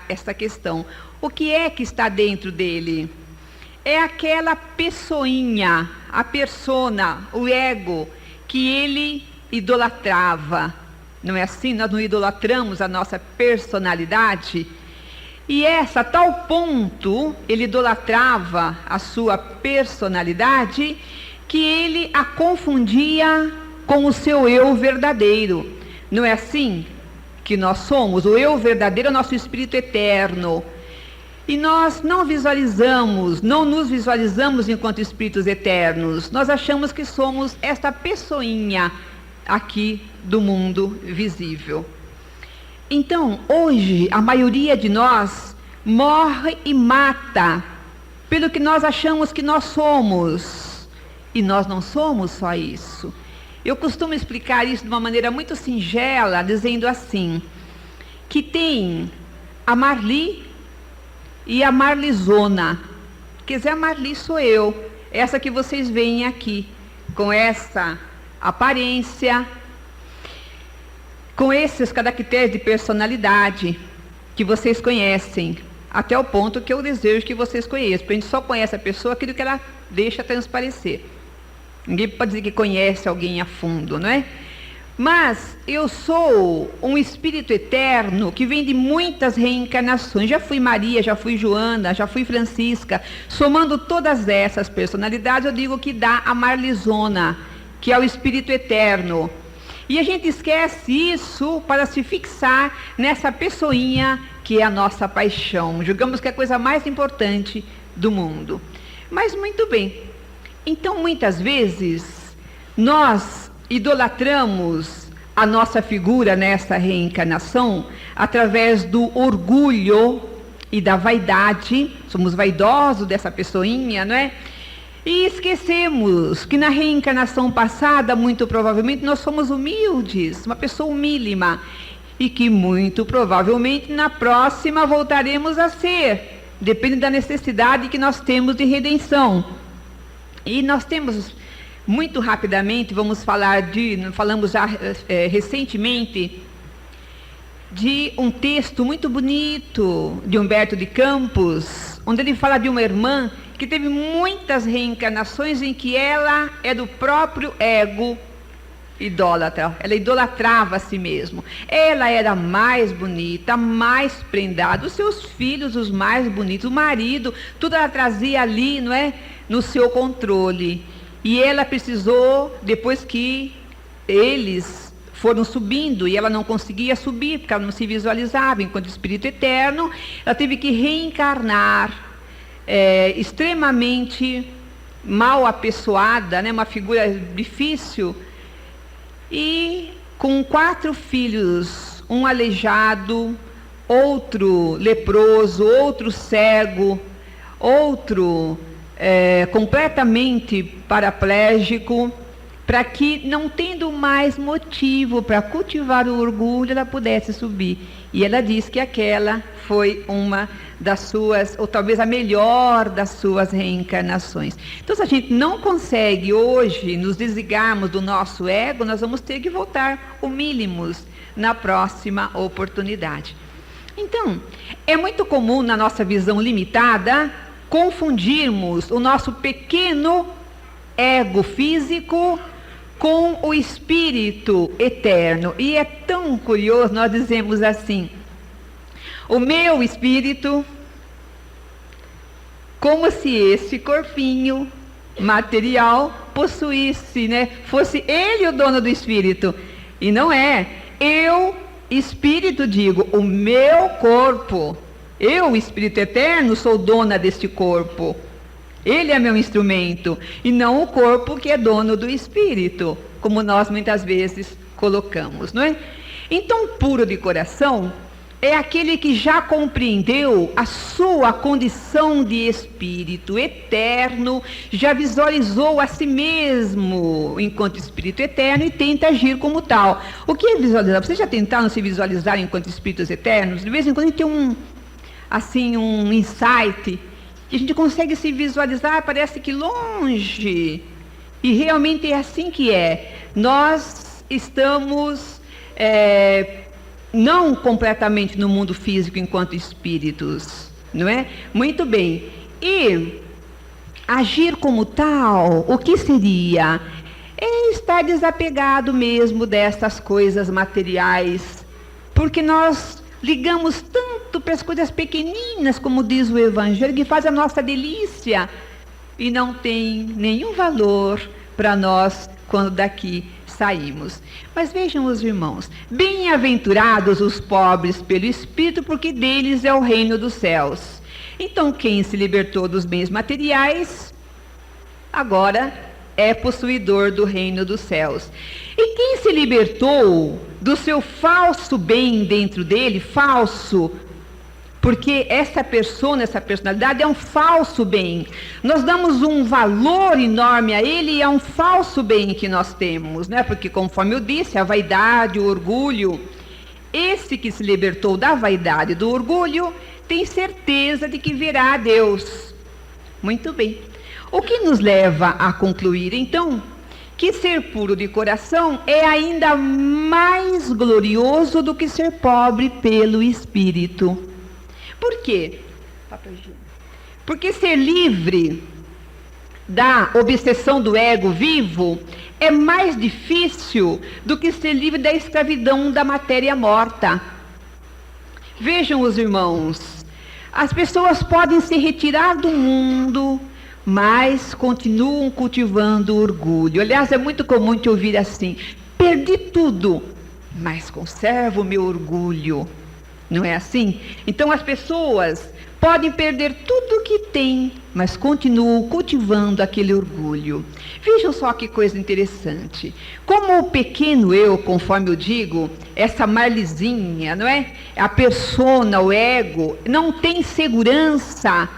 essa questão. O que é que está dentro dele? É aquela pessoinha, a persona, o ego, que ele idolatrava. Não é assim? Nós não idolatramos a nossa personalidade? E essa, a tal ponto, ele idolatrava a sua personalidade, que ele a confundia com o seu eu verdadeiro. Não é assim que nós somos? O eu verdadeiro é o nosso espírito eterno. E nós não nos visualizamos enquanto espíritos eternos. Nós achamos que somos esta pessoinha aqui do mundo visível. Então, hoje, a maioria de nós morre e mata pelo que nós achamos que nós somos. E nós não somos só isso. Eu costumo explicar isso de uma maneira muito singela, dizendo assim, que tem a Marli e a Marlizona. Quer dizer, a Marli sou eu, essa que vocês veem aqui, com essa aparência, com esses caracteres de personalidade que vocês conhecem, até o ponto que eu desejo que vocês conheçam, porque a gente só conhece a pessoa aquilo que ela deixa transparecer. Ninguém pode dizer que conhece alguém a fundo, não é? Mas eu sou um espírito eterno que vem de muitas reencarnações. Já fui Maria, já fui Joana, já fui Francisca. Somando todas essas personalidades, eu digo que dá a Marlizona, que é o espírito eterno. E a gente esquece isso para se fixar nessa pessoinha que é a nossa paixão. Julgamos que é a coisa mais importante do mundo. Mas muito bem. Então, muitas vezes, nós idolatramos a nossa figura nessa reencarnação através do orgulho e da vaidade. Somos vaidosos dessa pessoinha, não é? E esquecemos que na reencarnação passada, muito provavelmente, nós somos humildes, uma pessoa humílima, e que muito provavelmente na próxima voltaremos a ser, depende da necessidade que nós temos de redenção. E nós temos, muito rapidamente, falamos já recentemente, de um texto muito bonito de Humberto de Campos, onde ele fala de uma irmã que teve muitas reencarnações em que ela é do próprio ego idólatra. Ela idolatrava a si mesma. Ela era mais bonita, mais prendada, os seus filhos os mais bonitos, o marido, tudo ela trazia ali, não é? No seu controle. E ela precisou, depois que eles foram subindo, e ela não conseguia subir, porque ela não se visualizava enquanto espírito eterno, ela teve que reencarnar, extremamente mal apessoada, né? Uma figura difícil, e com 4 filhos, um aleijado, outro leproso, outro cego, outro completamente paraplégico, para que, não tendo mais motivo para cultivar o orgulho, ela pudesse subir. E ela diz que aquela foi uma das suas, ou talvez a melhor das suas reencarnações. Então, se a gente não consegue hoje nos desligarmos do nosso ego, nós vamos ter que voltar humílimos na próxima oportunidade. Então, é muito comum na nossa visão limitada confundirmos o nosso pequeno ego físico com o espírito eterno. E é tão curioso, nós dizemos assim, o meu espírito, como se esse corpinho material possuísse, né? Fosse ele o dono do espírito. E não é. Eu, espírito, digo, o meu corpo, eu, espírito eterno, sou dona deste corpo. Ele é meu instrumento, e não o corpo que é dono do espírito, como nós muitas vezes colocamos, não é? Então, puro de coração é aquele que já compreendeu a sua condição de espírito eterno, já visualizou a si mesmo enquanto espírito eterno e tenta agir como tal. O que é visualizar? Vocês já tentaram se visualizar enquanto espíritos eternos? De vez em quando a gente tem um insight, que a gente consegue se visualizar, parece que longe, e realmente é assim que é. Nós estamos não completamente no mundo físico enquanto espíritos, não é? Muito bem. E agir como tal, o que seria? É estar desapegado mesmo dessas coisas materiais, porque nós ligamos tanto para as coisas pequeninas, como diz o Evangelho, que faz a nossa delícia e não tem nenhum valor para nós quando daqui saímos. Mas vejam os irmãos, bem-aventurados os pobres pelo Espírito, porque deles é o reino dos céus. Então, quem se libertou dos bens materiais, agora é possuidor do reino dos céus. E quem se libertou do seu falso bem dentro dele, falso, porque essa persona, essa personalidade é um falso bem. Nós damos um valor enorme a ele e é um falso bem que nós temos, né? Porque, conforme eu disse, a vaidade, o orgulho, esse que se libertou da vaidade e do orgulho, tem certeza de que verá a Deus. Muito bem. O que nos leva a concluir, então, que ser puro de coração é ainda mais glorioso do que ser pobre pelo Espírito. Por quê? Porque ser livre da obsessão do ego vivo é mais difícil do que ser livre da escravidão da matéria morta. Vejam os irmãos, as pessoas podem se retirar do mundo, mas continuam cultivando orgulho. Aliás, é muito comum te ouvir assim: perdi tudo, mas conservo o meu orgulho. Não é assim? Então as pessoas podem perder tudo o que têm, mas continuam cultivando aquele orgulho. Vejam só que coisa interessante. Como o pequeno eu, conforme eu digo, essa Marlizinha, não é? A persona, o ego, não tem segurança,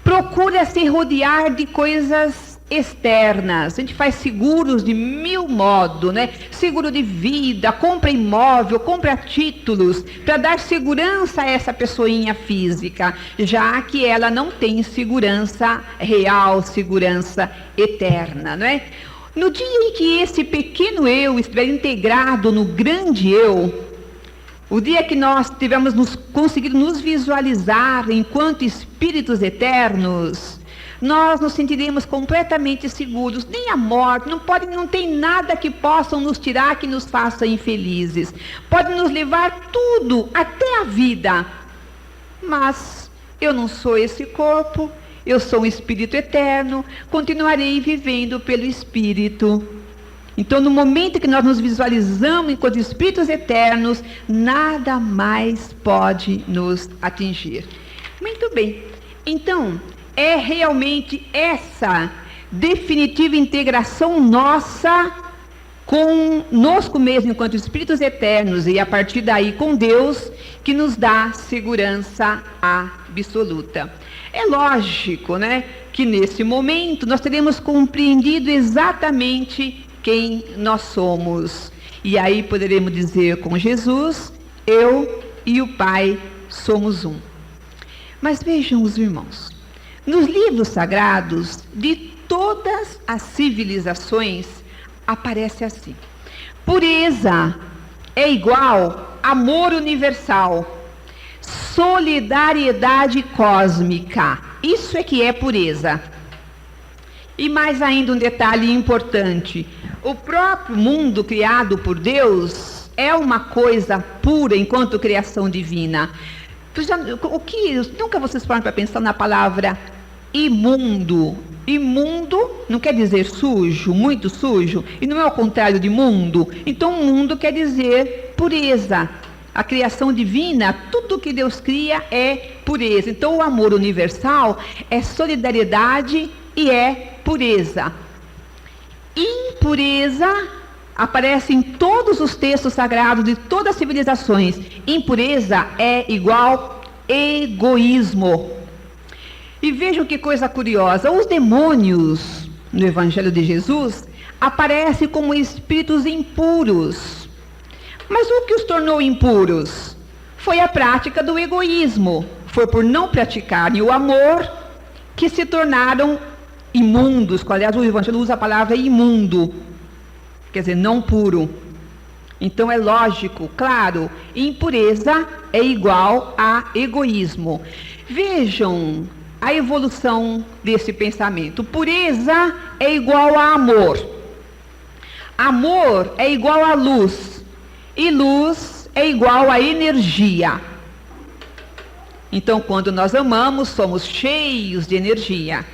procura se rodear de coisas externas. A gente faz seguros de mil modos, né? Seguro de vida, compra imóvel, compra títulos, para dar segurança a essa pessoinha física, já que ela não tem segurança real, segurança eterna, não é? No dia em que esse pequeno eu estiver integrado no grande eu, o dia que nós tivermos conseguido nos visualizar enquanto espíritos eternos, nós nos sentiremos completamente seguros. Nem a morte, não tem nada que possam nos tirar, que nos faça infelizes. Pode nos levar tudo, até a vida. Mas eu não sou esse corpo, eu sou um espírito eterno, continuarei vivendo pelo Espírito. Então, no momento que nós nos visualizamos enquanto espíritos eternos, nada mais pode nos atingir. Muito bem. Então, é realmente essa definitiva integração nossa conosco mesmo, enquanto espíritos eternos, e a partir daí com Deus, que nos dá segurança absoluta. É lógico, né, que nesse momento nós teremos compreendido exatamente quem nós somos. E aí poderemos dizer com Jesus: eu e o Pai somos um. Mas vejam os irmãos, nos livros sagrados de todas as civilizações aparece assim: pureza é igual amor universal, solidariedade cósmica. Isso é que é pureza. E mais ainda um detalhe importante: o próprio mundo criado por Deus é uma coisa pura enquanto criação divina. Nunca vocês param para pensar na palavra imundo? Imundo não quer dizer sujo, muito sujo, e não é o contrário de mundo. Então mundo quer dizer pureza. A criação divina, tudo que Deus cria é pureza. Então o amor universal é solidariedade e é pureza. Impureza aparece em todos os textos sagrados de todas as civilizações. Impureza é igual egoísmo. E vejam que coisa curiosa: os demônios no Evangelho de Jesus aparecem como espíritos impuros. Mas o que os tornou impuros? Foi a prática do egoísmo. Foi por não praticarem o amor que se tornaram imundos. Aliás, o Evangelho usa a palavra imundo, quer dizer, não puro. Então é lógico, claro, impureza é igual a egoísmo. Vejam a evolução desse pensamento. Pureza é igual a amor. Amor é igual a luz. E luz é igual a energia. Então, quando nós amamos, somos cheios de energia.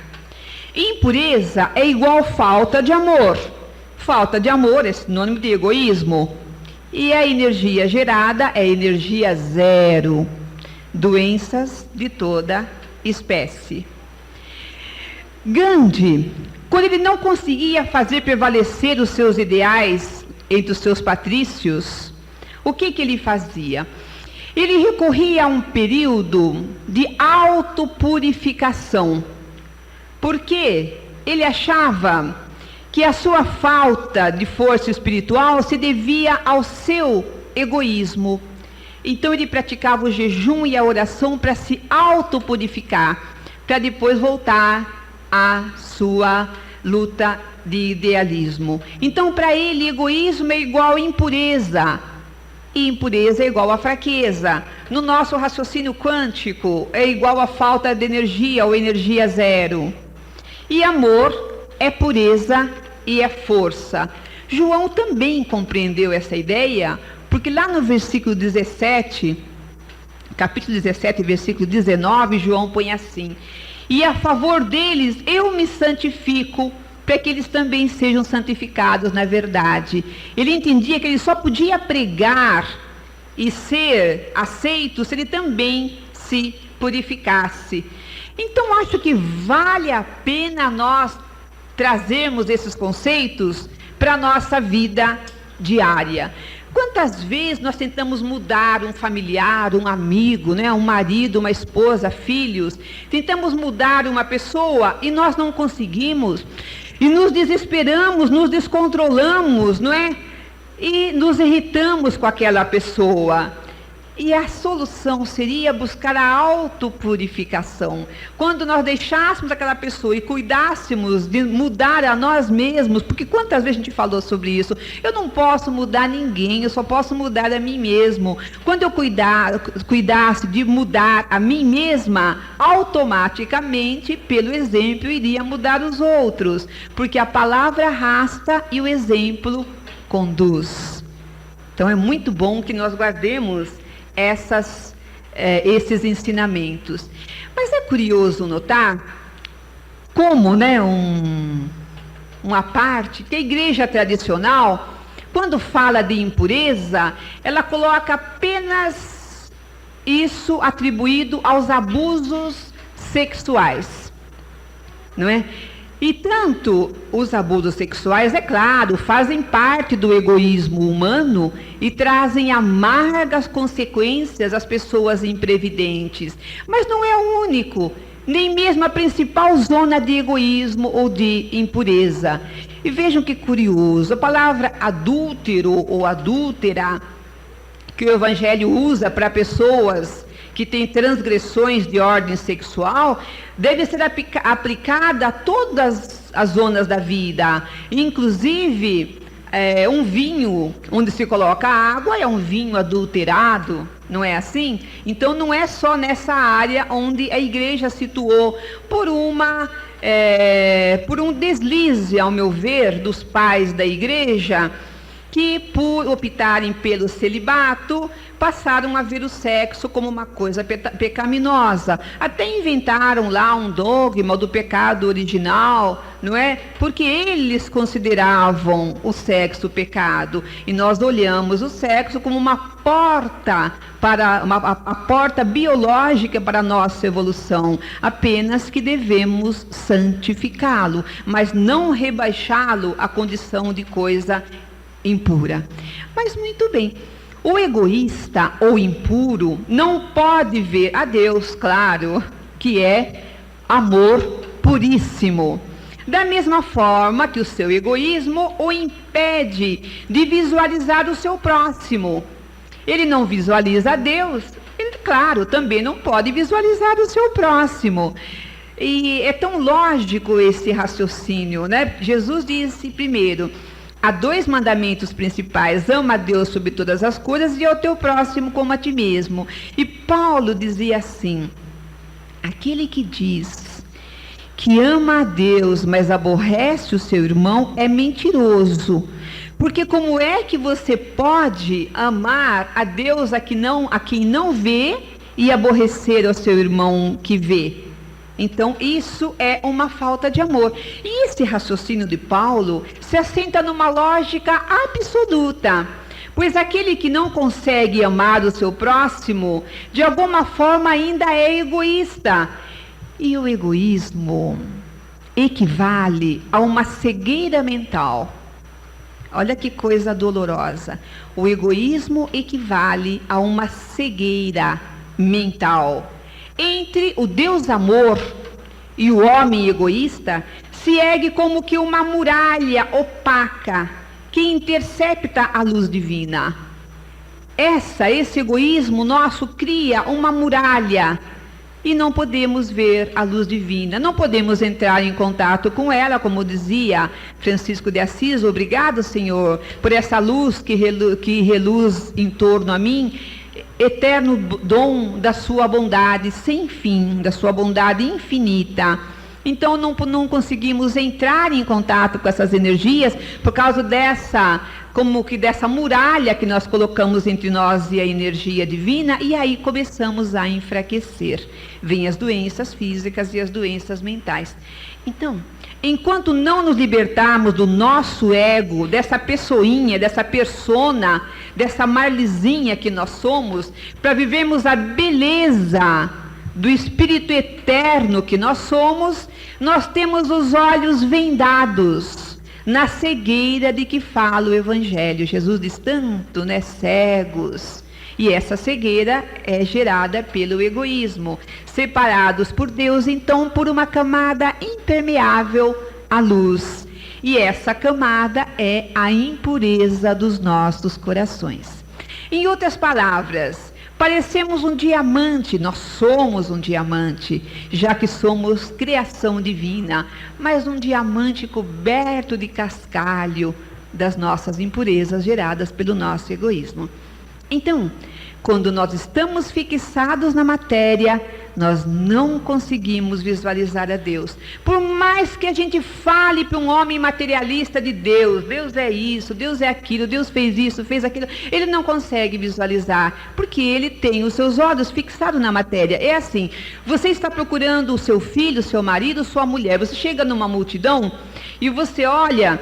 Impureza é igual falta de amor. Falta de amor é sinônimo de egoísmo. E a energia gerada é energia zero. Doenças de toda espécie. Gandhi, quando ele não conseguia fazer prevalecer os seus ideais entre os seus patrícios, o que ele fazia? Ele recorria a um período de autopurificação, porque ele achava que a sua falta de força espiritual se devia ao seu egoísmo. Então ele praticava o jejum e a oração para se autopurificar, para depois voltar à sua luta de idealismo. Então para ele egoísmo é igual a impureza, e impureza é igual a fraqueza. No nosso raciocínio quântico é igual a falta de energia ou energia zero. E amor é pureza e é força. João também compreendeu essa ideia, porque lá no versículo 17, capítulo 17, versículo 19, João põe assim: e a favor deles eu me santifico, para que eles também sejam santificados na verdade. Ele entendia que ele só podia pregar e ser aceito se ele também se purificasse. Então acho que vale a pena nós trazermos esses conceitos para a nossa vida diária. Quantas vezes nós tentamos mudar um familiar, um amigo, né? Um marido, uma esposa, filhos, tentamos mudar uma pessoa e nós não conseguimos, e nos desesperamos, nos descontrolamos, não é? E nos irritamos com aquela pessoa. E a solução seria buscar a autopurificação. Quando nós deixássemos aquela pessoa e cuidássemos de mudar a nós mesmos, porque quantas vezes a gente falou sobre isso? Eu não posso mudar ninguém, eu só posso mudar a mim mesmo. Quando eu cuidasse de mudar a mim mesma, automaticamente, pelo exemplo, eu iria mudar os outros. Porque a palavra arrasta e o exemplo conduz. Então é muito bom que nós guardemos esses ensinamentos. Mas é curioso notar como, né, uma parte que a igreja tradicional, quando fala de impureza, ela coloca apenas isso atribuído aos abusos sexuais, não é? E tanto os abusos sexuais, é claro, fazem parte do egoísmo humano e trazem amargas consequências às pessoas imprevidentes. Mas não é o único, nem mesmo a principal zona de egoísmo ou de impureza. E vejam que curioso, a palavra adúltero ou adúltera, que o Evangelho usa para pessoas que têm transgressões de ordem sexual, deve ser aplicada a todas as zonas da vida. Inclusive, um vinho onde se coloca água é um vinho adulterado, não é assim? Então não é só nessa área onde a igreja situou por um deslize, ao meu ver, dos pais da igreja, que por optarem pelo celibato, passaram a ver o sexo como uma coisa pecaminosa. Até inventaram lá um dogma do pecado original, não é? Porque eles consideravam o sexo pecado. E nós olhamos o sexo como uma porta a porta biológica para a nossa evolução. Apenas que devemos santificá-lo, mas não rebaixá-lo à condição de coisa impura. Mas muito bem, o egoísta ou impuro não pode ver a Deus, claro, que é amor puríssimo. Da mesma forma que o seu egoísmo o impede de visualizar o seu próximo. Ele não visualiza a Deus, ele, claro, também não pode visualizar o seu próximo. E é tão lógico esse raciocínio, né? Jesus disse primeiro: há 2 mandamentos principais: ama a Deus sobre todas as coisas e ao teu próximo como a ti mesmo. E Paulo dizia assim: aquele que diz que ama a Deus, mas aborrece o seu irmão, é mentiroso. Porque como é que você pode amar a Deus a quem não vê e aborrecer o seu irmão que vê? Então, isso é uma falta de amor. E esse raciocínio de Paulo se assenta numa lógica absoluta. Pois aquele que não consegue amar o seu próximo, de alguma forma ainda é egoísta. E o egoísmo equivale a uma cegueira mental. Olha que coisa dolorosa. O egoísmo equivale a uma cegueira mental. Entre o Deus amor e o homem egoísta, se ergue como que uma muralha opaca que intercepta a luz divina. Esse egoísmo nosso cria uma muralha e não podemos ver a luz divina, não podemos entrar em contato com ela, como dizia Francisco de Assis: obrigado, Senhor, por essa luz que reluz em torno a mim, eterno dom da sua bondade sem fim, da sua bondade infinita. Então não conseguimos entrar em contato com essas energias por causa dessa muralha que nós colocamos entre nós e a energia divina, e aí começamos a enfraquecer. Vêm as doenças físicas e as doenças mentais. Então, enquanto não nos libertarmos do nosso ego, dessa pessoinha, dessa persona, dessa marlizinha que nós somos, para vivermos a beleza do Espírito eterno que nós somos, nós temos os olhos vendados na cegueira de que fala o Evangelho. Jesus diz tanto, cegos. E essa cegueira é gerada pelo egoísmo. Separados por Deus, então, por uma camada impermeável à luz. E essa camada é a impureza dos nossos corações. Em outras palavras, parecemos um diamante, nós somos um diamante, já que somos criação divina, mas um diamante coberto de cascalho das nossas impurezas geradas pelo nosso egoísmo. Então, quando nós estamos fixados na matéria, nós não conseguimos visualizar a Deus. Por mais que a gente fale para um homem materialista de Deus, Deus é isso, Deus é aquilo, Deus fez isso, fez aquilo, ele não consegue visualizar, porque ele tem os seus olhos fixados na matéria. É assim, você está procurando o seu filho, seu marido, sua mulher, você chega numa multidão e você olha,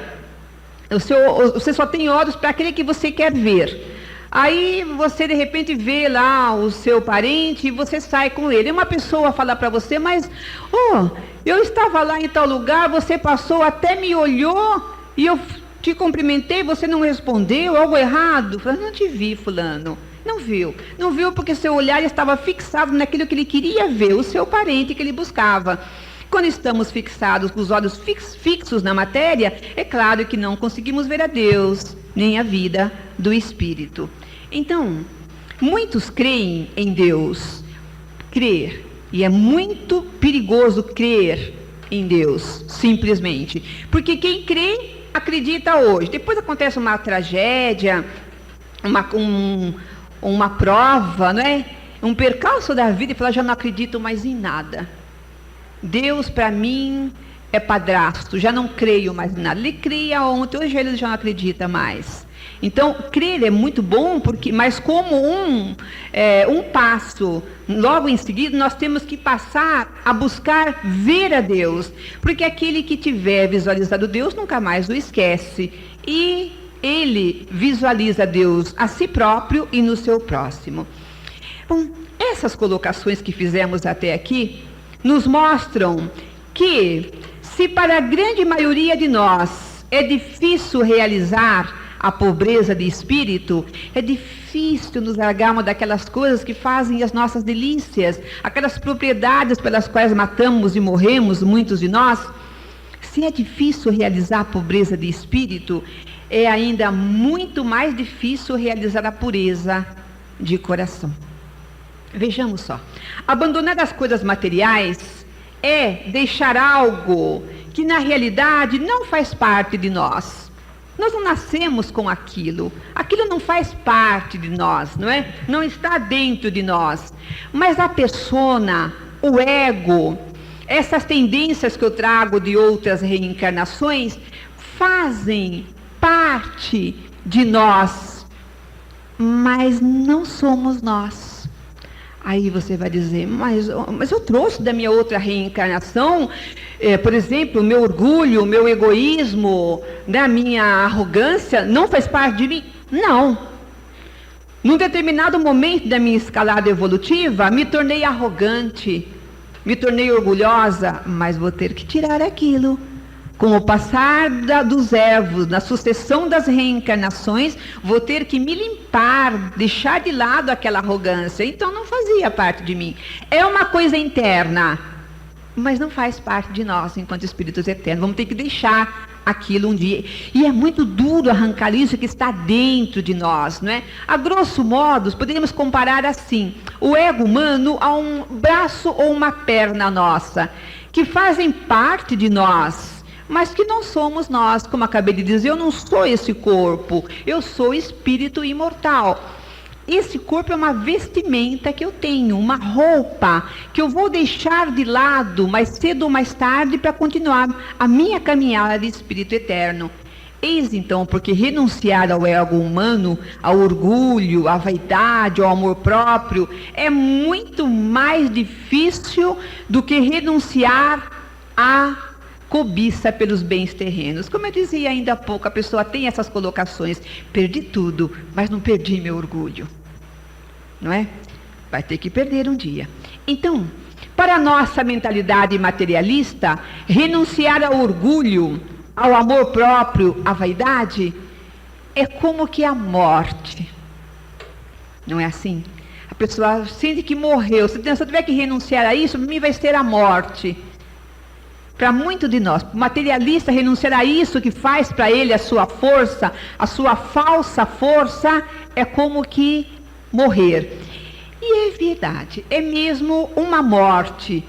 você só tem olhos para aquele que você quer ver. Aí você de repente vê lá o seu parente e você sai com ele. E uma pessoa fala para você: mas eu estava lá em tal lugar, você passou, até me olhou e eu te cumprimentei, você não respondeu, algo errado? Eu não te vi, fulano. Não viu porque seu olhar estava fixado naquilo que ele queria ver, o seu parente que ele buscava. Quando estamos fixados com os olhos fixos na matéria, é claro que não conseguimos ver a Deus, nem a vida do Espírito. Então, muitos creem em Deus, e é muito perigoso crer em Deus, simplesmente, porque quem crê, acredita hoje. Depois acontece uma tragédia, uma prova, não é? Um percalço da vida e fala: já não acredito mais em nada. Deus para mim é padrasto, já não creio mais em nada. Ele cria ontem, hoje ele já não acredita mais. Então, crer é muito bom, mas como um passo, logo em seguida, nós temos que passar a buscar ver a Deus, porque aquele que tiver visualizado Deus nunca mais o esquece, e ele visualiza Deus a si próprio e no seu próximo. Bom, essas colocações que fizemos até aqui nos mostram que, se para a grande maioria de nós é difícil realizar a pobreza de espírito, é difícil nos largarmos daquelas coisas que fazem as nossas delícias, aquelas propriedades pelas quais matamos e morremos, muitos de nós. Se é difícil realizar a pobreza de espírito, é ainda muito mais difícil realizar a pureza de coração. Vejamos só, abandonar as coisas materiais é deixar algo que na realidade não faz parte de nós. Nós não nascemos com aquilo. Aquilo não faz parte de nós, não é? Não está dentro de nós. Mas a persona, o ego, essas tendências que eu trago de outras reencarnações, fazem parte de nós, mas não somos nós. Aí você vai dizer, mas eu trouxe da minha outra reencarnação, por exemplo, o meu orgulho, o meu egoísmo, da minha arrogância, não faz parte de mim? Não. Num determinado momento da minha escalada evolutiva, me tornei arrogante, me tornei orgulhosa, mas vou ter que tirar aquilo. Com o passar dos ervos, na sucessão das reencarnações, vou ter que me limpar, deixar de lado aquela arrogância. Então não fazia parte de mim. É uma coisa interna, mas não faz parte de nós enquanto espíritos eternos. Vamos ter que deixar aquilo um dia. E é muito duro arrancar isso que está dentro de nós, não é? A grosso modo, poderíamos comparar assim, o ego humano a um braço ou uma perna nossa, que fazem parte de nós, mas que não somos nós. Como acabei de dizer, eu não sou esse corpo, eu sou espírito imortal. Esse corpo é uma vestimenta que eu tenho, uma roupa que eu vou deixar de lado mais cedo ou mais tarde para continuar a minha caminhada de espírito eterno. Eis então porque renunciar ao ego humano, ao orgulho, à vaidade, ao amor próprio, é muito mais difícil do que renunciar à cobiça pelos bens terrenos. Como eu dizia ainda há pouco, a pessoa tem essas colocações, perdi tudo, mas não perdi meu orgulho, não é? Vai ter que perder um dia. Então, para a nossa mentalidade materialista, renunciar ao orgulho, ao amor próprio, à vaidade, é como que a morte, não é assim? A pessoa sente que morreu, se eu tiver que renunciar a isso, para mim vai ser a morte. Para muito de nós, o materialista renunciar a isso que faz para ele a sua força, a sua falsa força, é como que morrer. E é verdade, é mesmo uma morte,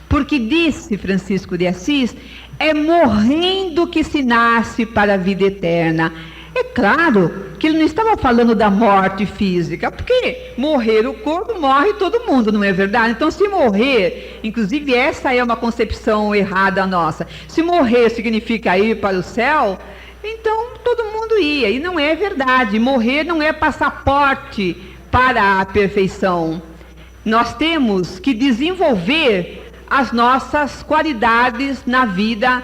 porque disse Francisco de Assis, é morrendo que se nasce para a vida eterna. É claro que ele não estava falando da morte física, porque morrer o corpo, morre todo mundo, não é verdade? Então, se morrer, inclusive essa é uma concepção errada nossa, se morrer significa ir para o céu, então todo mundo ia, e não é verdade. Morrer não é passaporte para a perfeição. Nós temos que desenvolver as nossas qualidades na vida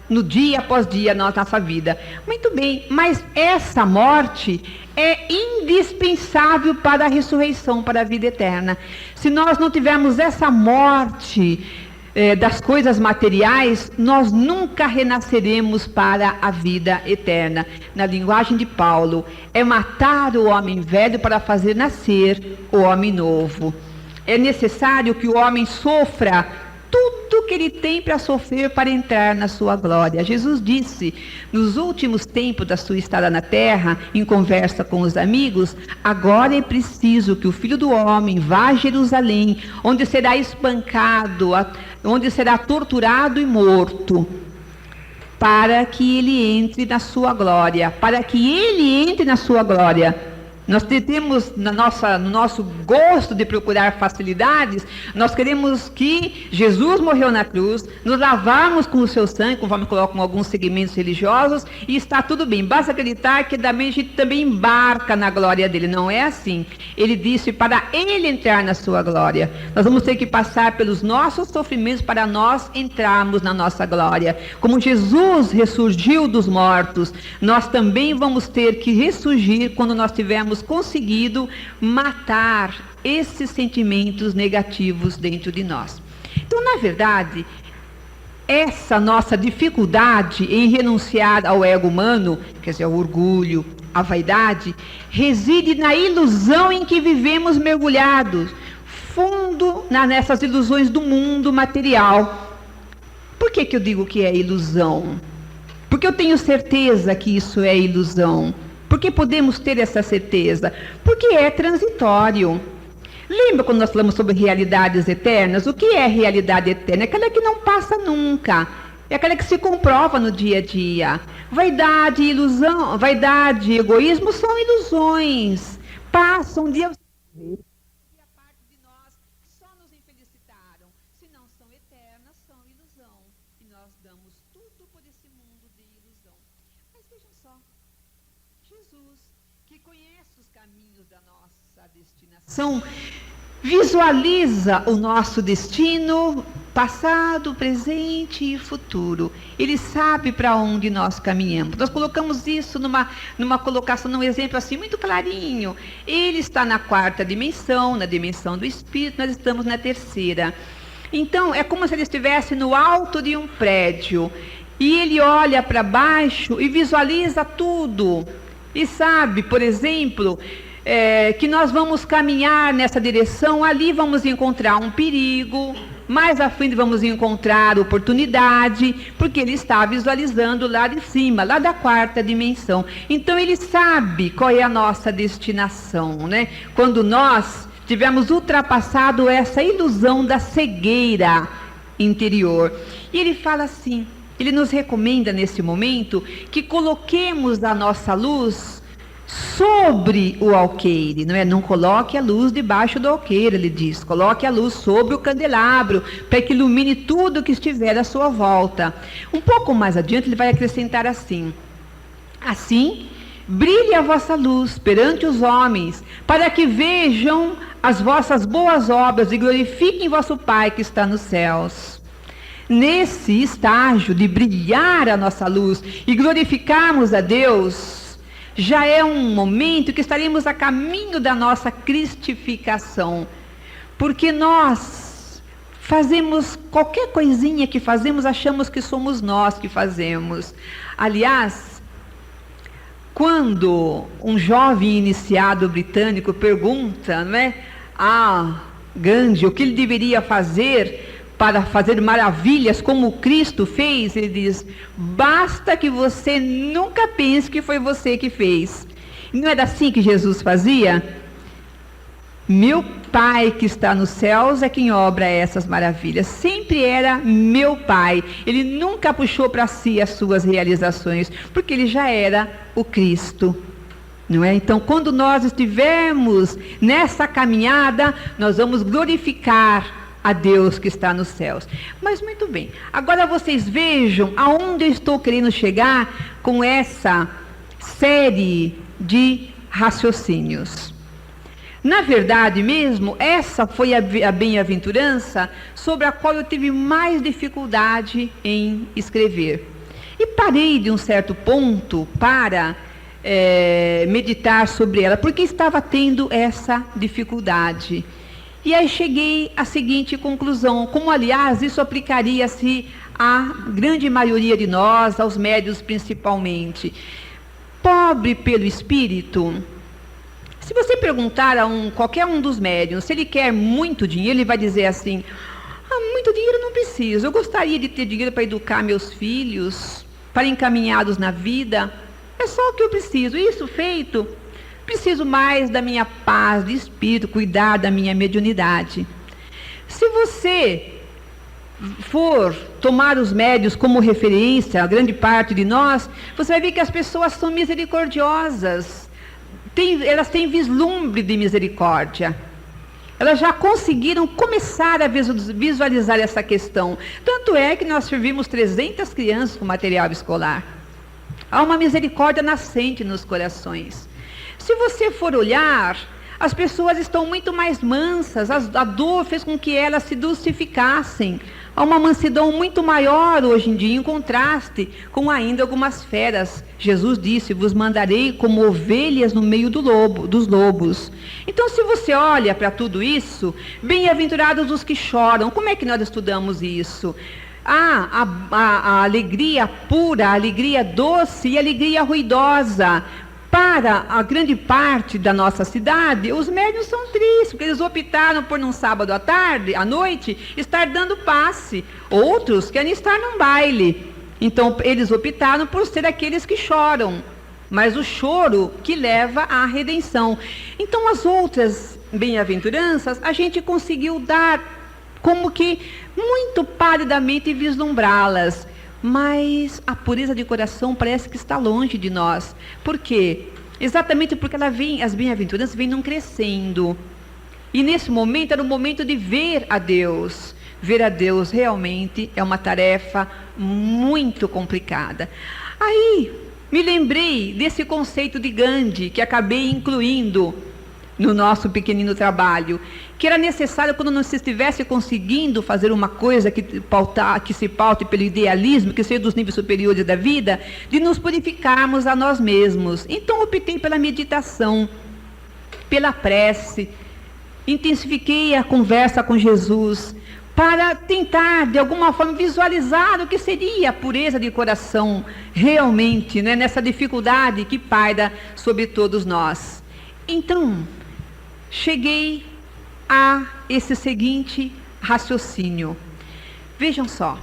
no dia após dia na nossa vida. Muito bem, mas essa morte é indispensável para a ressurreição, para a vida eterna. Se nós não tivermos essa morte das coisas materiais, nós nunca renasceremos para a vida eterna. Na linguagem de Paulo, é matar o homem velho para fazer nascer o homem novo. É necessário que o homem sofra tudo que ele tem para sofrer para entrar na sua glória. Jesus disse, nos últimos tempos da sua estada na terra, em conversa com os amigos, agora é preciso que o Filho do Homem vá a Jerusalém, onde será espancado, onde será torturado e morto, para que ele entre na sua glória, para que ele entre na sua glória. Nós temos no nosso gosto de procurar facilidades, nós queremos que Jesus morreu na cruz, nos lavarmos com o seu sangue, conforme colocam alguns segmentos religiosos, e está tudo bem. Basta acreditar que a gente também embarca na glória dele. Não é assim. Ele disse para ele entrar na sua glória. Nós vamos ter que passar pelos nossos sofrimentos para nós entrarmos na nossa glória. Como Jesus ressurgiu dos mortos, nós também vamos ter que ressurgir quando nós tivermos conseguido matar esses sentimentos negativos dentro de nós. Então, na verdade, essa nossa dificuldade em renunciar ao ego humano, quer dizer, ao orgulho, à vaidade, reside na ilusão em que vivemos mergulhados, fundo nessas ilusões do mundo material. Por que eu digo que é ilusão? Porque eu tenho certeza que isso é ilusão. Por que podemos ter essa certeza? Porque é transitório. Lembra quando nós falamos sobre realidades eternas? O que é realidade eterna? É aquela que não passa nunca. É aquela que se comprova no dia a dia. Vaidade e ilusão, vaidade e egoísmo são ilusões. Passam um dia a parte de nós só nos infelicitaram. Se não são eternas, são ilusão. E nós damos tudo por esse mundo de ilusão. Mas vejam só, Jesus, que conhece os caminhos da nossa destinação, visualiza o nosso destino, passado, presente e futuro. Ele sabe para onde nós caminhamos. Nós colocamos isso numa colocação, num exemplo assim muito clarinho. Ele está na 4ª dimensão, na dimensão do espírito, nós estamos na 3ª. Então, é como se ele estivesse no alto de um prédio. E ele olha para baixo e visualiza tudo. E sabe, por exemplo, que nós vamos caminhar nessa direção, ali vamos encontrar um perigo, mais à frente vamos encontrar oportunidade, porque ele está visualizando lá de cima, lá da 4ª dimensão. Então ele sabe qual é a nossa destinação, né? Quando nós tivermos ultrapassado essa ilusão da cegueira interior. E ele fala assim, ele nos recomenda nesse momento que coloquemos a nossa luz sobre o alqueire, não é? Não coloque a luz debaixo do alqueire, ele diz. Coloque a luz sobre o candelabro, para que ilumine tudo que estiver à sua volta. Um pouco mais adiante, ele vai acrescentar assim: assim, brilhe a vossa luz perante os homens, para que vejam as vossas boas obras e glorifiquem vosso Pai que está nos céus. Nesse estágio de brilhar a nossa luz e glorificarmos a Deus, já é um momento que estaremos a caminho da nossa cristificação, porque nós fazemos qualquer coisinha que fazemos, achamos que somos nós que fazemos. Aliás, quando um jovem iniciado britânico pergunta, não é, a Gandhi o que ele deveria fazer para fazer maravilhas como Cristo fez, ele diz: basta que você nunca pense que foi você que fez. Não era assim que Jesus fazia? Meu Pai que está nos céus é quem obra essas maravilhas. Sempre era meu Pai. Ele nunca puxou para si as suas realizações, porque ele já era o Cristo. Não é? Então, quando nós estivermos nessa caminhada, nós vamos glorificar a Deus que está nos céus. Mas muito bem, agora vocês vejam aonde eu estou querendo chegar com essa série de raciocínios. Na verdade mesmo, essa foi a bem-aventurança sobre a qual eu tive mais dificuldade em escrever. E parei de um certo ponto para meditar sobre ela, porque estava tendo essa dificuldade. E aí cheguei à seguinte conclusão, como aliás isso aplicaria-se à grande maioria de nós, aos médiuns principalmente. Pobre pelo espírito, se você perguntar a qualquer um dos médiuns se ele quer muito dinheiro, ele vai dizer assim: muito dinheiro eu não preciso, eu gostaria de ter dinheiro para educar meus filhos, para encaminhá-los na vida, é só o que eu preciso. Isso feito, preciso mais da minha paz de espírito, cuidar da minha mediunidade. Se você for tomar os médiuns como referência, a grande parte de nós, você vai ver que as pessoas são misericordiosas, elas têm vislumbre de misericórdia. Elas já conseguiram começar a visualizar essa questão. Tanto é que nós servimos 300 crianças com material escolar. Há uma misericórdia nascente nos corações. Se você for olhar, as pessoas estão muito mais mansas, a dor fez com que elas se dulcificassem. Há uma mansidão muito maior hoje em dia, em contraste com ainda algumas feras. Jesus disse: vos mandarei como ovelhas no meio dos lobos. Então, se você olha para tudo isso, bem-aventurados os que choram. Como é que nós estudamos isso? A alegria pura, a alegria doce e a alegria ruidosa. Para a grande parte da nossa cidade, os médiuns são tristes, porque eles optaram por num sábado à noite, estar dando passe. Outros querem estar num baile. Então, eles optaram por ser aqueles que choram. Mas o choro que leva à redenção. Então, as outras bem-aventuranças, a gente conseguiu dar como que muito palidamente vislumbrá-las. mas a pureza de coração parece que está longe de nós. Por quê? Exatamente porque as bem-aventuranças vêm não crescendo. E nesse momento era o momento de ver a Deus. Ver a Deus realmente é uma tarefa muito complicada. Aí me lembrei desse conceito de Gandhi, que acabei incluindo no nosso pequenino trabalho, que era necessário, quando não se estivesse conseguindo fazer uma coisa que se paute pelo idealismo, que seja dos níveis superiores da vida, de nos purificarmos a nós mesmos. Então optei pela meditação, pela prece, intensifiquei a conversa com Jesus, para tentar, de alguma forma, visualizar o que seria a pureza de coração, realmente, né, nessa dificuldade que paira sobre todos nós. Então, cheguei a esse seguinte raciocínio. Vejam só,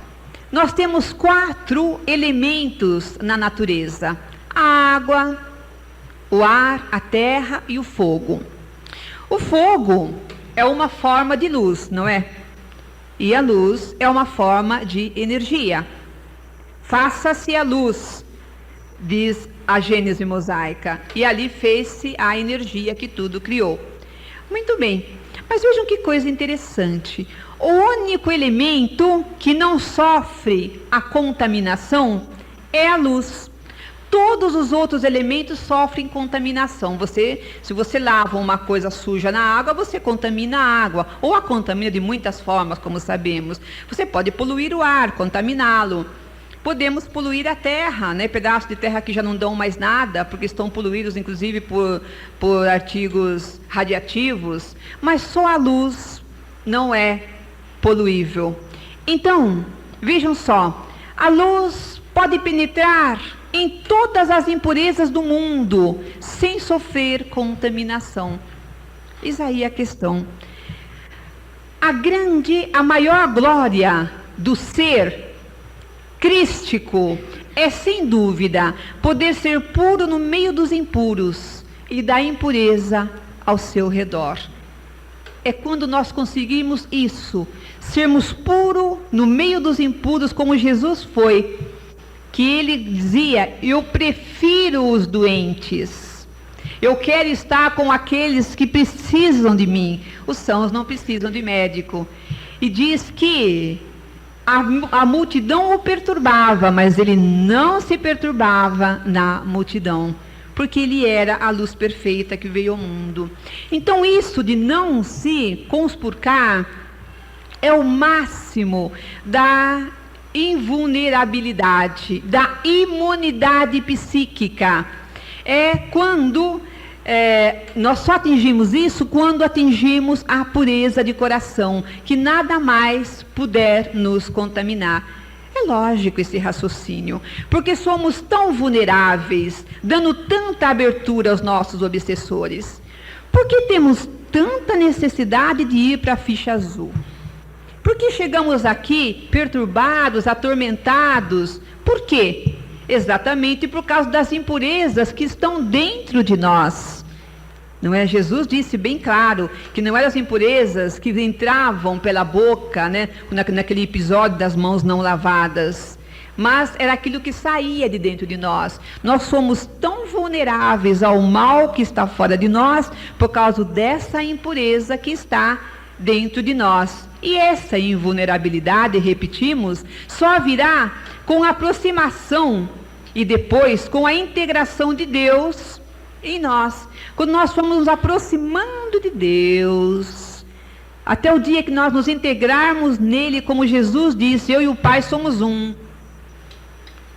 nós temos 4 elementos na natureza: a água, o ar, a terra e o fogo. O fogo é uma forma de luz, não é? E a luz é uma forma de energia. Faça-se a luz, diz a Gênese mosaica, e ali fez-se a energia que tudo criou. Muito bem, mas vejam que coisa interessante. O único elemento que não sofre a contaminação é a luz. Todos os outros elementos sofrem contaminação. Se você lava uma coisa suja na água, você contamina a água, ou a contamina de muitas formas, como sabemos. Você pode poluir o ar, contaminá-lo. Podemos poluir a terra, né? Pedaços de terra que já não dão mais nada, porque estão poluídos, inclusive, por artigos radiativos. Mas só a luz não é poluível. Então, vejam só, a luz pode penetrar em todas as impurezas do mundo, sem sofrer contaminação. Eis aí a questão. A maior glória do ser crístico é, sem dúvida, poder ser puro no meio dos impuros e da impureza ao seu redor. É quando nós conseguimos isso, sermos puros no meio dos impuros, como Jesus foi, que ele dizia: eu prefiro os doentes, eu quero estar com aqueles que precisam de mim. Os sãos não precisam de médico. E diz que a multidão o perturbava, mas ele não se perturbava na multidão, porque ele era a luz perfeita que veio ao mundo. Então isso de não se conspurcar é o máximo da invulnerabilidade, da imunidade psíquica. É quando nós só atingimos isso quando atingimos a pureza de coração, que nada mais puder nos contaminar. É lógico esse raciocínio, porque somos tão vulneráveis, dando tanta abertura aos nossos obsessores. Por que temos tanta necessidade de ir para a ficha azul? Por que chegamos aqui perturbados, atormentados? Por quê? Exatamente por causa das impurezas que estão dentro de nós. Não é? Jesus disse bem claro que não eram as impurezas que entravam pela boca, né, naquele episódio das mãos não lavadas, mas era aquilo que saía de dentro de nós. Nós somos tão vulneráveis ao mal que está fora de nós por causa dessa impureza que está dentro de nós. E essa invulnerabilidade, repetimos, só virá com a aproximação e depois com a integração de Deus em nós. Quando nós formos nos aproximando de Deus, até o dia que nós nos integrarmos nele, como Jesus disse, eu e o Pai somos um.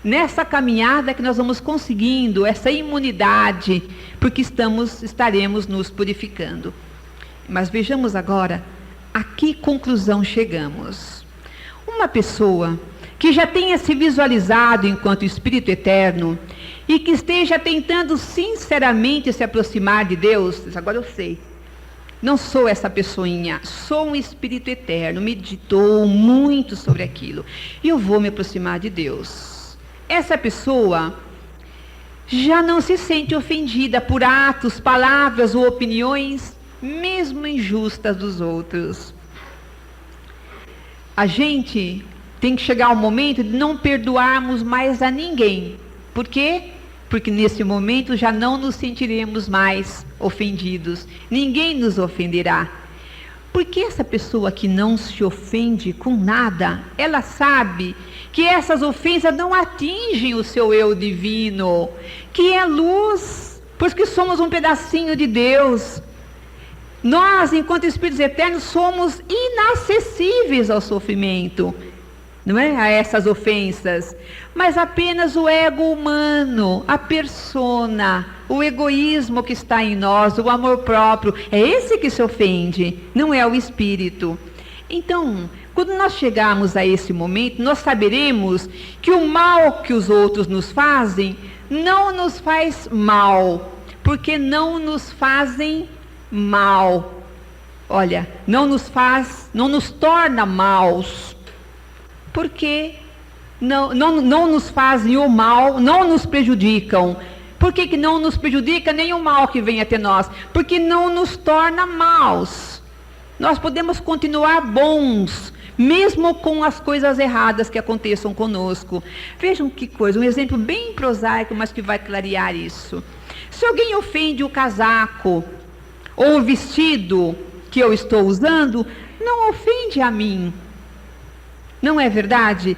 Nessa caminhada que nós vamos conseguindo essa imunidade, porque estaremos nos purificando. Mas vejamos agora a que conclusão chegamos. Uma pessoa que já tenha se visualizado enquanto Espírito Eterno e que esteja tentando sinceramente se aproximar de Deus, agora eu sei, não sou essa pessoinha, sou um Espírito Eterno, meditou muito sobre aquilo, e eu vou me aproximar de Deus. Essa pessoa já não se sente ofendida por atos, palavras ou opiniões, mesmo injustas dos outros. A gente tem que chegar o momento de não perdoarmos mais a ninguém. Por quê? Porque nesse momento já não nos sentiremos mais ofendidos. Ninguém nos ofenderá. Porque essa pessoa que não se ofende com nada, ela sabe que essas ofensas não atingem o seu eu divino, que é luz, pois que somos um pedacinho de Deus. Nós, enquanto Espíritos Eternos, somos inacessíveis ao sofrimento, não é? A essas ofensas, mas apenas o ego humano, a persona, o egoísmo que está em nós, o amor próprio, é esse que se ofende, não é o espírito. Então, quando nós chegarmos a esse momento, nós saberemos que o mal que os outros nos fazem não nos faz mal, porque não nos fazem mal. Olha, não nos torna maus, porque não nos fazem o mal, não nos prejudicam. Por que não nos prejudica nem o mal que vem até nós? Porque não nos torna maus. Nós podemos continuar bons, mesmo com as coisas erradas que aconteçam conosco. Vejam que coisa, um exemplo bem prosaico, mas que vai clarear isso. Se alguém ofende o casaco ou o vestido que eu estou usando, não ofende a mim. Não é verdade?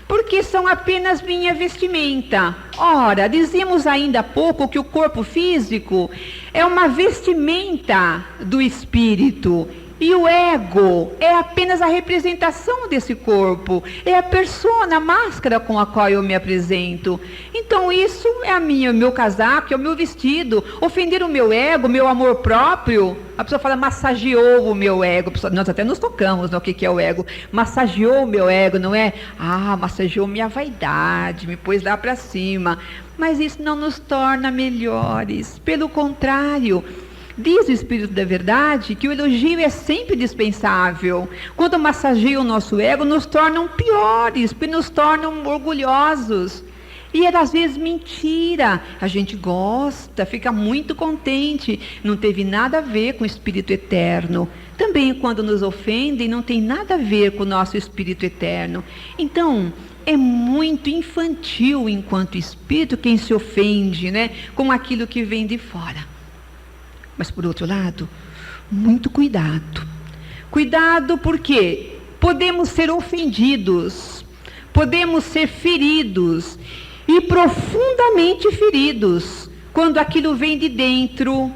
Porque são apenas minha vestimenta. Ora, dizíamos ainda há pouco que o corpo físico é uma vestimenta do espírito. E o ego é apenas a representação desse corpo, é a persona, a máscara com a qual eu me apresento. Então isso é o meu casaco, é o meu vestido. Ofender o meu ego, o meu amor próprio, a pessoa fala, massageou o meu ego. Nós até nos tocamos no que é o ego. Massageou o meu ego, não é? Massageou minha vaidade, me pôs lá para cima. Mas isso não nos torna melhores, pelo contrário. Diz o Espírito da Verdade que o elogio é sempre dispensável. Quando massageia o nosso ego, nos tornam piores, porque nos tornam orgulhosos. E é às vezes mentira. A gente gosta, fica muito contente. Não teve nada a ver com o Espírito Eterno. Também quando nos ofendem, não tem nada a ver com o nosso Espírito Eterno. Então, é muito infantil enquanto espírito quem se ofende, né, com aquilo que vem de fora. Mas, por outro lado, muito cuidado. Cuidado porque podemos ser ofendidos, podemos ser feridos, e profundamente feridos, quando aquilo vem de dentro,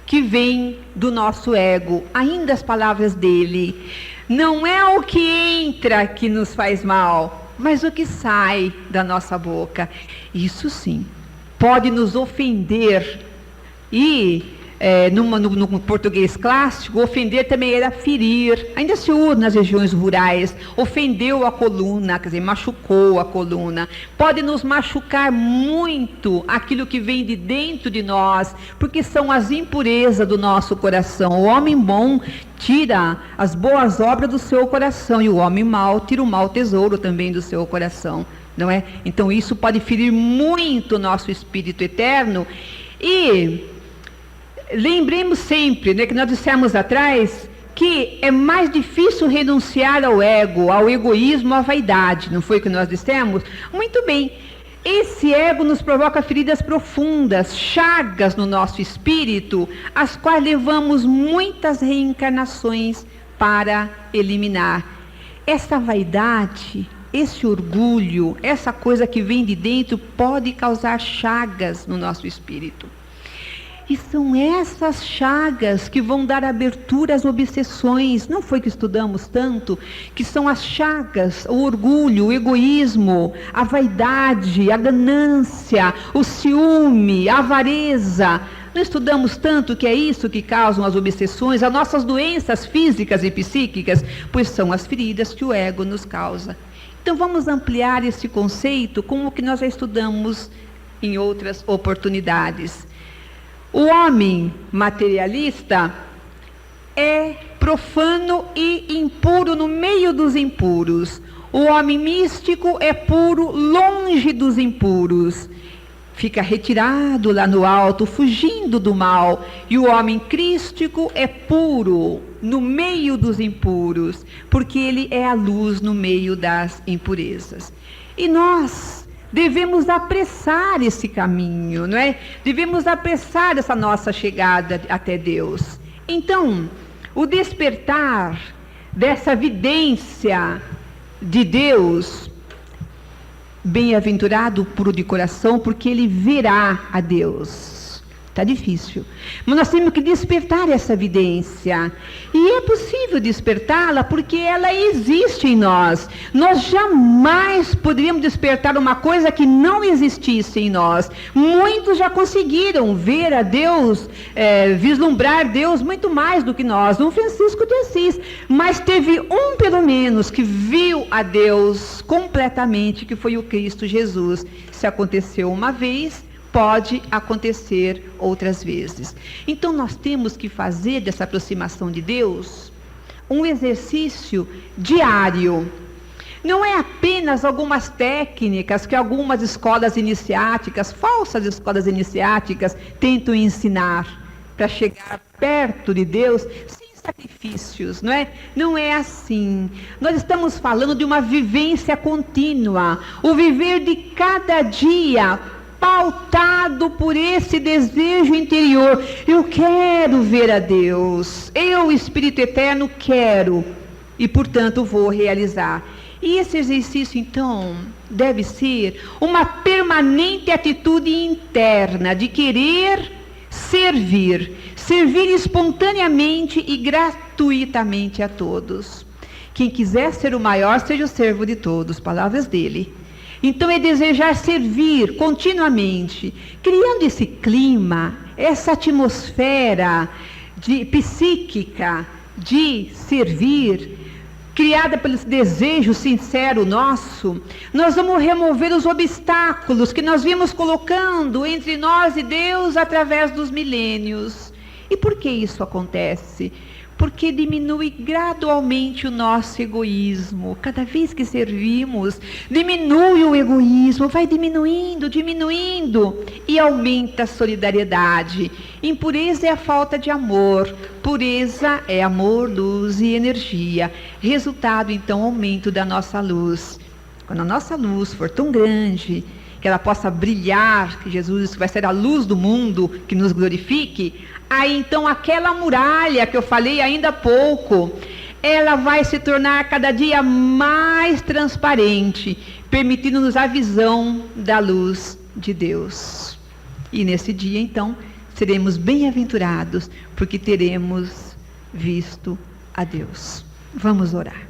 que vem do nosso ego. Ainda as palavras dele, não é o que entra que nos faz mal, mas o que sai da nossa boca. Isso sim, pode nos ofender. E no português clássico, ofender também era ferir. Ainda se usa nas regiões rurais. Ofendeu a coluna, quer dizer, machucou a coluna. Pode nos machucar muito aquilo que vem de dentro de nós, porque são as impurezas do nosso coração. O homem bom tira as boas obras do seu coração, e o homem mau tira o mau tesouro também do seu coração, não é? Então isso pode ferir muito o nosso espírito eterno. E lembremos sempre, né, que nós dissemos atrás que é mais difícil renunciar ao ego, ao egoísmo, à vaidade. Não foi o que nós dissemos? Muito bem. Esse ego nos provoca feridas profundas, chagas no nosso espírito, as quais levamos muitas reencarnações para eliminar. Essa vaidade, esse orgulho, essa coisa que vem de dentro pode causar chagas no nosso espírito. E são essas chagas que vão dar abertura às obsessões. Não foi que estudamos tanto? Que são as chagas, o orgulho, o egoísmo, a vaidade, a ganância, o ciúme, a avareza. Não estudamos tanto que é isso que causam as obsessões, as nossas doenças físicas e psíquicas, pois são as feridas que o ego nos causa. Então vamos ampliar esse conceito com o que nós já estudamos em outras oportunidades. O homem materialista é profano e impuro no meio dos impuros. O homem místico é puro longe dos impuros. fica retirado lá no alto, fugindo do mal, e o homem crístico é puro no meio dos impuros, porque ele é a luz no meio das impurezas. E nós devemos apressar esse caminho, não é? Devemos apressar essa nossa chegada até Deus. Então, o despertar dessa vidência de Deus, bem-aventurado o puro de coração, porque ele verá a Deus. Está difícil. Mas nós temos que despertar essa evidência. E é possível despertá-la porque ela existe em nós. Nós jamais poderíamos despertar uma coisa que não existisse em nós. Muitos já conseguiram ver a Deus, vislumbrar Deus muito mais do que nós. Um Francisco de Assis. Mas teve um, pelo menos, que viu a Deus completamente, que foi o Cristo Jesus. Se aconteceu uma vez, pode acontecer outras vezes. Então nós temos que fazer dessa aproximação de Deus um exercício diário. Não é apenas algumas técnicas que algumas escolas iniciáticas, falsas escolas iniciáticas, tentam ensinar para chegar perto de Deus sem sacrifícios, não é? Não é assim. Nós estamos falando de uma vivência contínua, o viver de cada dia, pautado por esse desejo interior. Eu quero ver a Deus, eu, Espírito Eterno, quero, e portanto vou realizar. E esse exercício, então, deve ser uma permanente atitude interna de querer servir espontaneamente e gratuitamente a todos. Quem quiser ser o maior, seja o servo de todos, palavras dele. Então é desejar servir continuamente, criando esse clima, essa atmosfera psíquica de servir, criada pelo desejo sincero nosso. Nós vamos remover os obstáculos que nós vimos colocando entre nós e Deus através dos milênios. E por que isso acontece? Porque diminui gradualmente o nosso egoísmo. Cada vez que servimos, diminui o egoísmo, vai diminuindo, e aumenta a solidariedade. Impureza é a falta de amor, pureza é amor, luz e energia. Resultado, então, aumento da nossa luz. Quando a nossa luz for tão grande, que ela possa brilhar, que Jesus vai ser a luz do mundo, que nos glorifique, aí então aquela muralha que eu falei ainda há pouco, ela vai se tornar cada dia mais transparente, permitindo-nos a visão da luz de Deus. E nesse dia, então, seremos bem-aventurados, porque teremos visto a Deus. Vamos orar.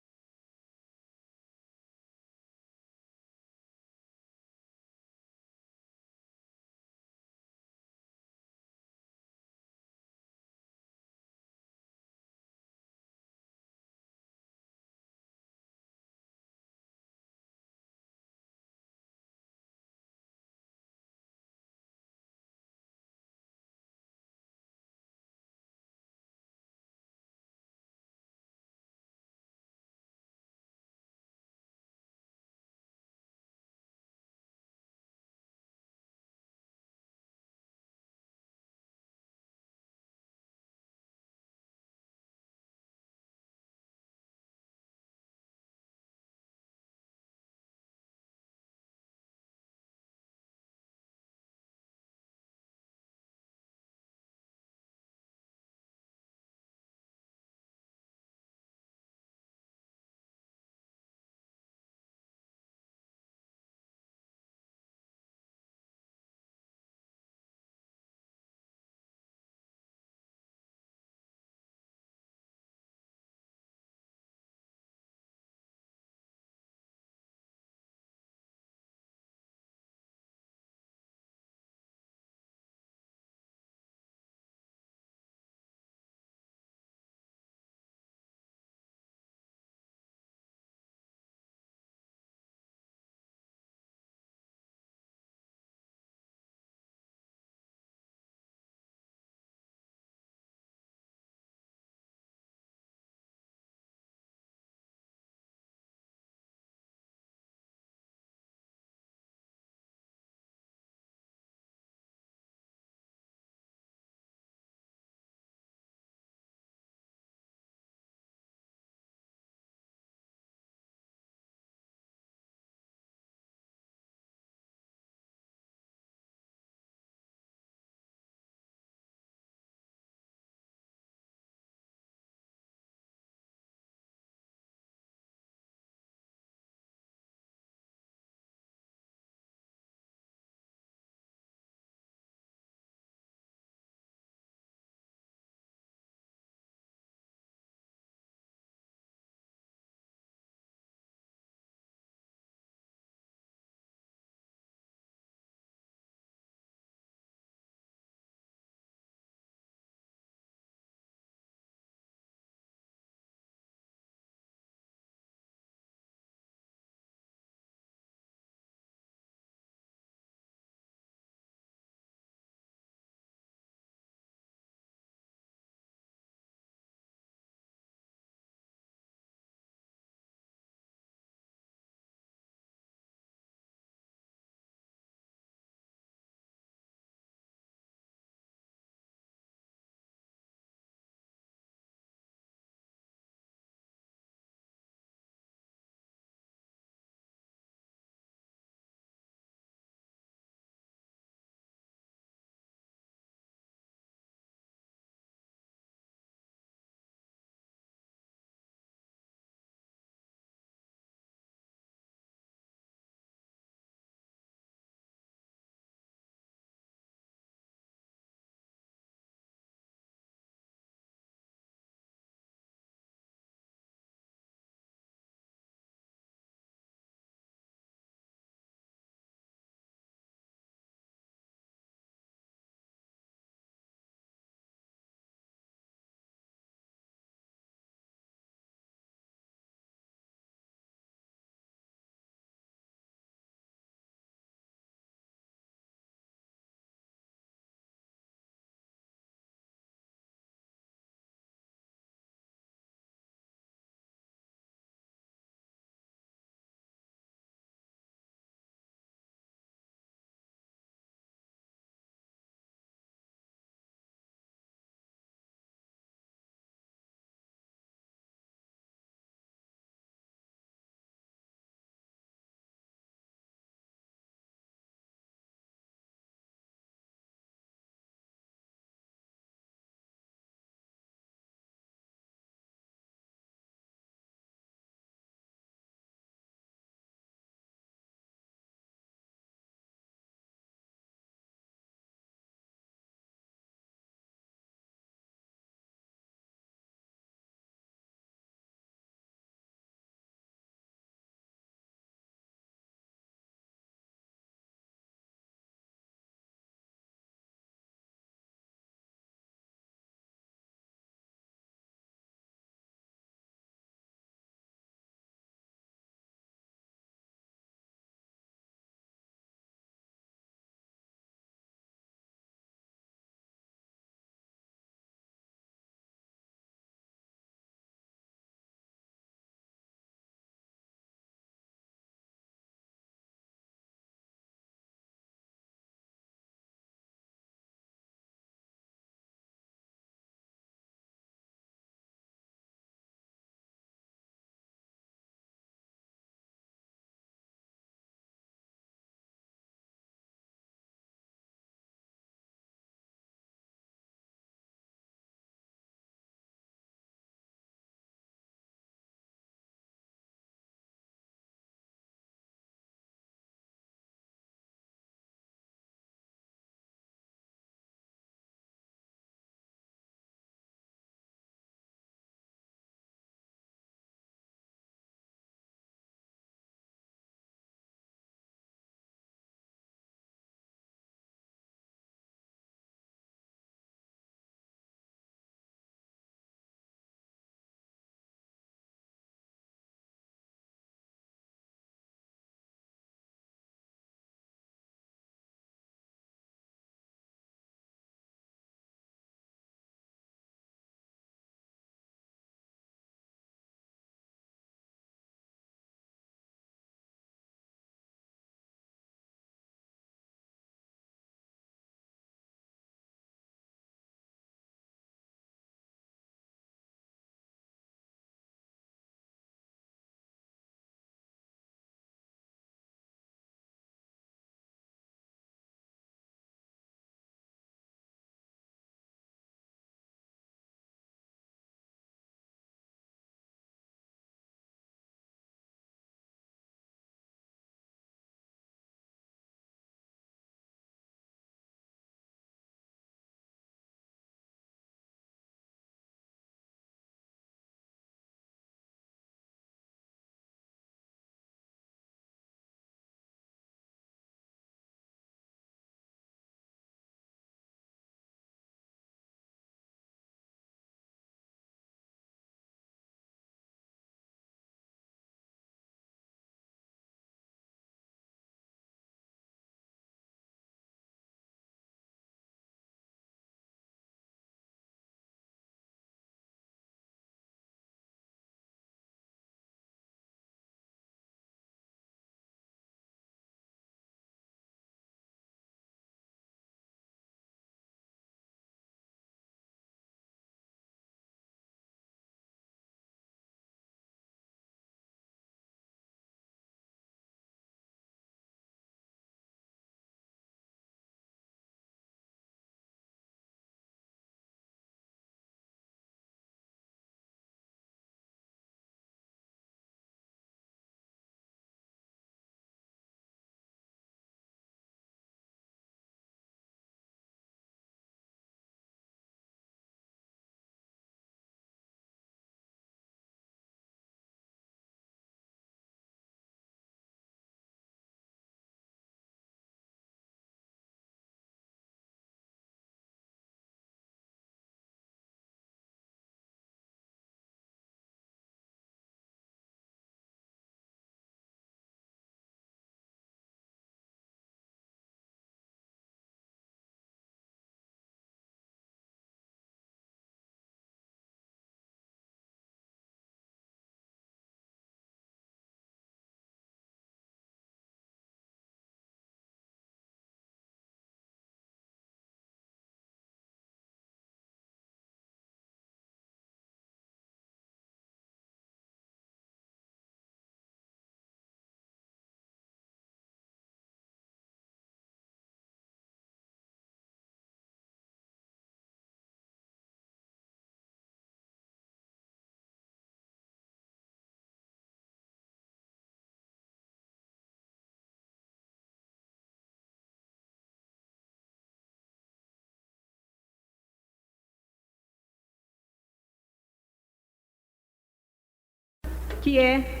que é: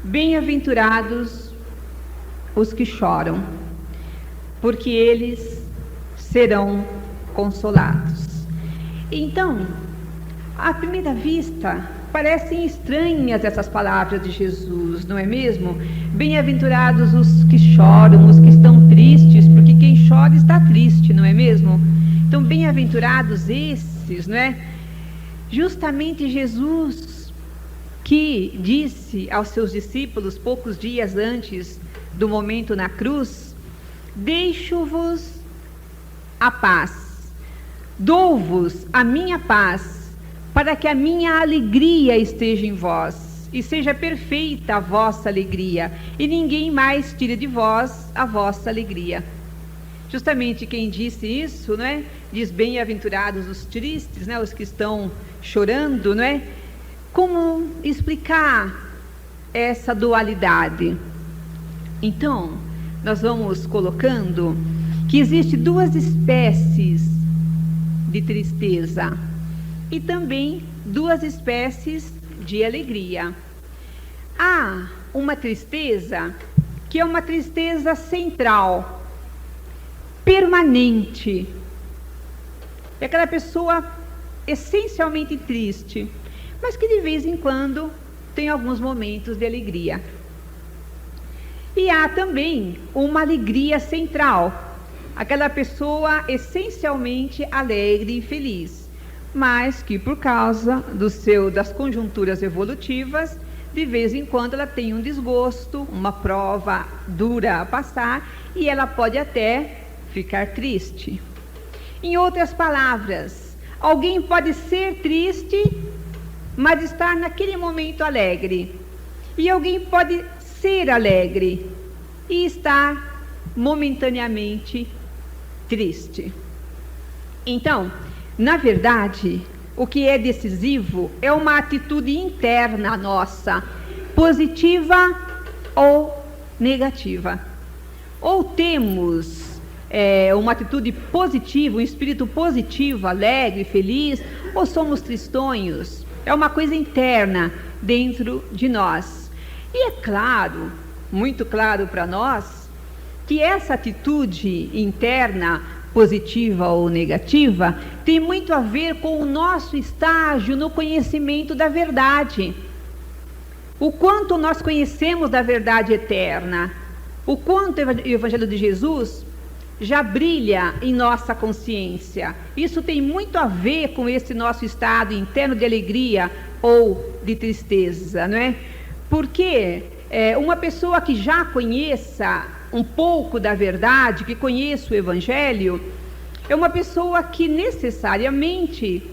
bem-aventurados os que choram, porque eles serão consolados. Então, à primeira vista, parecem estranhas essas palavras de Jesus, não é mesmo? Bem-aventurados os que choram, os que estão tristes, porque quem chora está triste, não é mesmo? Então, bem-aventurados esses, não é? Justamente Jesus, que disse aos seus discípulos poucos dias antes do momento na cruz: deixo-vos a paz, dou-vos a minha paz, para que a minha alegria esteja em vós, e seja perfeita a vossa alegria, e ninguém mais tire de vós a vossa alegria. Justamente quem disse isso, não é? Diz: bem-aventurados os tristes, né? Os que estão chorando, não é? Como explicar essa dualidade? Então, nós vamos colocando que existe duas espécies de tristeza e também duas espécies de alegria. Há uma tristeza que é uma tristeza central, permanente. É aquela pessoa essencialmente triste, mas que de vez em quando tem alguns momentos de alegria. E há também uma alegria central, aquela pessoa essencialmente alegre e feliz, mas que por causa das conjunturas evolutivas, de vez em quando ela tem um desgosto, uma prova dura a passar, e ela pode até ficar triste. Em outras palavras, alguém pode ser triste, mas estar naquele momento alegre. E alguém pode ser alegre e estar momentaneamente triste. Então, na verdade, o que é decisivo é uma atitude interna nossa, positiva ou negativa. Ou temos uma atitude positiva, um espírito positivo, alegre, feliz, ou somos tristonhos. É uma coisa interna dentro de nós. E é claro, muito claro para nós, que essa atitude interna, positiva ou negativa, tem muito a ver com o nosso estágio no conhecimento da verdade. O quanto nós conhecemos da verdade eterna, o quanto o Evangelho de Jesus já brilha em nossa consciência. Isso tem muito a ver com esse nosso estado interno de alegria ou de tristeza, não é? Porque uma pessoa que já conheça um pouco da verdade, que conheça o Evangelho, é uma pessoa que necessariamente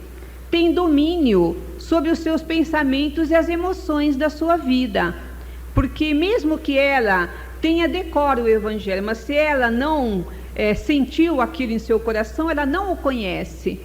tem domínio sobre os seus pensamentos e as emoções da sua vida. Porque mesmo que ela tenha decoro o Evangelho, mas se ela não sentiu aquilo em seu coração, ela não o conhece.